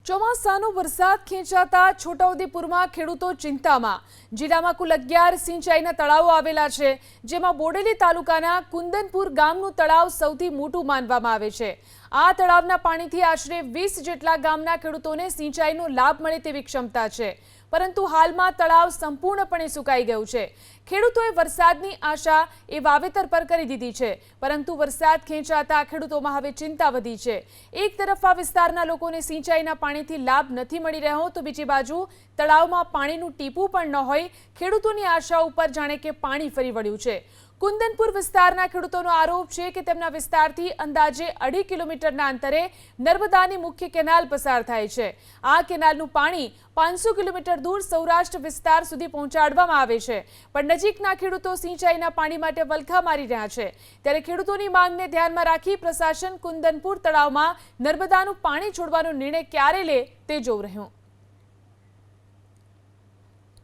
ચોમાસાનો વરસાદ ખેંચાતા છોટાઉદેપુરમાં ખેડૂતો ચિંતામાં। જિલ્લામાં કુલ 11 સિંચાઈના તળાવો આવેલા છે, જેમાં બોડેલી તાલુકાના કુંદનપુર ગામનું તળાવ સૌથી મોટું માનવામાં આવે છે। આ તળાવના પાણીથી આશરે 20 જેટલા ગામના ખેડૂતોને સિંચાઈનો લાભ મળે તેવી ક્ષમતા છે, પરંતુ હાલમાં તળાવ સંપૂર્ણપણે સુકાઈ ગયું છે। ખેડૂતોએ વરસાદની આશા એ વાવેતર પર કરી દીધી છે, પરંતુ વરસાદ ખેંચાતા ખેડૂતોમાં હવે ચિંતા વધી છે। એક તરફ આ વિસ્તારના લોકોને સિંચાઈના પાણીથી લાભ નથી મળી રહ્યો, તો બીજી બાજુ તળાવમાં પાણીનું ટીપું પણ ન હોય ખેડૂતોની આશા ઉપર જાણે કે પાણી ફરી વળ્યું છે। કુંદનપુર વિસ્તારના ખેડૂતોનો આરોપ છે કે તેમના વિસ્તારથી અંદાજે 2.5 કિલોમીટરના અંતરે નર્મદાની મુખ્ય કેનાલ પસાર થાય છે। આ કેનાલનું પાણી 500 કિલોમીટર દૂર સૌરાષ્ટ્ર વિસ્તાર સુધી પહોંચાડવામાં આવે છે, પણ નજીકના ખેડૂતો સિંચાઈના પાણી માટે વલખા મારી રહ્યા છે। ત્યારે ખેડૂતોની માંગને ધ્યાનમાં રાખી પ્રશાસન કુંદનપુર તળાવમાં નર્મદાનું પાણી છોડવાનો નિર્ણય ક્યારે લે તે જોવું રહ્યું।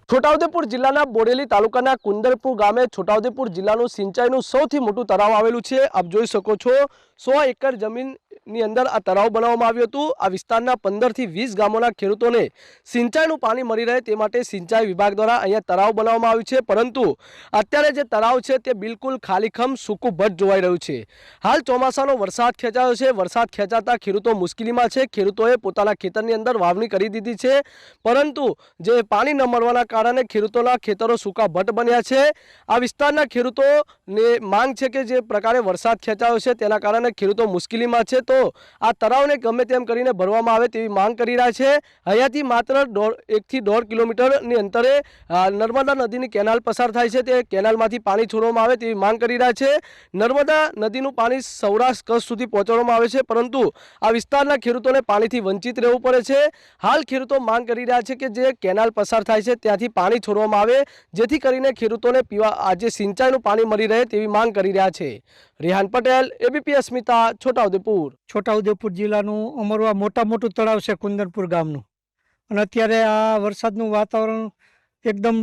છોટાઉદેપુર જિલ્લાના બોડેલી તાલુકાના કુંદનપુર ગામે છોટાઉદેપુર જિલ્લાનું સિંચાઈનું સૌથી મોટું તળાવ આવેલું છે। આપ જોઈ શકો છો 100 એકર જમીનની અંદર આ તળાવ બનાવવામાં આવ્યું હતું। આ વિસ્તારના 15 થી 20 ગામોના ખેડૂતોને સિંચાઈનું પાણી મળી રહે તે માટે સિંચાઈ વિભાગ દ્વારા અહીંયા તળાવ બનાવવામાં આવ્યું છે, પરંતુ અત્યારે જે તળાવ છે તે બિલકુલ ખાલીખમ સૂકું ભટ્ટ જોવાઈ રહ્યું છે। હાલ ચોમાસાનો વરસાદ ખેંચાયો છે, વરસાદ ખેંચાતા ખેડૂતો મુશ્કેલીમાં છે। ખેડૂતોએ પોતાના ખેતરની અંદર વાવણી કરી દીધી છે, પરંતુ જે પાણી ન મળવાના કારણે ખેડૂતોના ખેતરો સૂકા ભટ્ટ બન્યા છે। આ વિસ્તારના ખેડૂતોને માંગ છે કે જે પ્રકારે વરસાદ ખેંચાયો છે તેના કારણે ખેડૂતો મુશ્કેલીમાં છે, તો આ તળાવને ગમે તેમ કરીને ભરવામાં આવે તેવી માંગ કરી રહ્યા છે। અહીંયાથી માત્ર 1 થી 1.5 કિલોમીટરની અંતરે નર્મદા નદીની કેનાલ પસાર થાય છે, તે કેનાલમાંથી પાણી છોડવામાં આવે તેવી માંગ કરી રહ્યા છે। નર્મદા નદીનું પાણી સૌરાષ્ટ્ર કચ્છ સુધી પહોંચાડવામાં આવે છે, પરંતુ આ વિસ્તારના ખેડૂતોને પાણીથી વંચિત રહેવું પડે છે। હાલ ખેડૂતો માંગ કરી રહ્યા છે કે જે કેનાલ પસાર થાય છે ત્યાંથી પાણી છોડવામાં આવે, જેથી કરીને ખેડૂતોને પીવા આજે સિંચાઈનું પાણી મળી રહે તેવી માંગ કરી રહ્યા છે। રેહાન પટેલ, એબીપી અસ્મિતા, છોટાઉદેપુર। છોટાઉદેપુર જિલ્લાનું અમારું આ મોટું તળાવ છે કુંદનપુર ગામનું, અને અત્યારે આ વરસાદનું વાતાવરણ એકદમ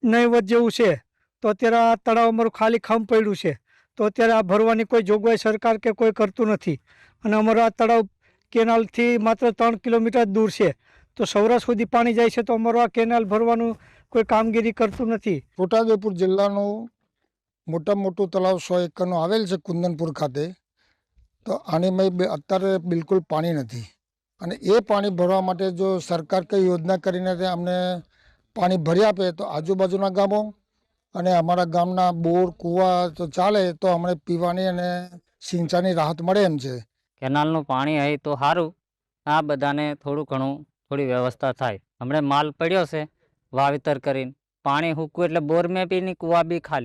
નહીવત જેવું છે, તો અત્યારે આ તળાવ અમારું ખાલી ખમ પડ્યું છે, તો અત્યારે આ ભરવાની કોઈ જોગવાઈ સરકાર કે કોઈ કરતું નથી। અને અમારું આ તળાવ કેનાલથી માત્ર 3 કિલોમીટર દૂર છે, તો સૌરાષ્ટ્ર સુધી પાણી જાય છે, તો અમારું આ કેનાલ ભરવાનું કોઈ કામગીરી કરતું નથી। છોટાઉદેપુર જિલ્લાનું મોટું તળાવ 100 એકરનું આવેલ છે કુંદનપુર ખાતે, તો આની અત્યારે બિલકુલ પાણી નથી, અને એ પાણી ભરવા માટે જો સરકાર કઈ યોજના કરીને અમને પાણી ભરી આપે તો આજુબાજુના ગામો અને અમારા ગામના બોર કૂવા તો ચાલે, તો અમને પીવાની અને સિંચાઈની રાહત મળે એમ છે। કેનાલનું પાણી હોય તો સારું, આ બધાને થોડી વ્યવસ્થા થાય। હમણાં માલ પડ્યો છે વાવેતર કરીને, પાણી સૂકવું એટલે બોર મેં બી નહીં, કૂવા બી ખાલી।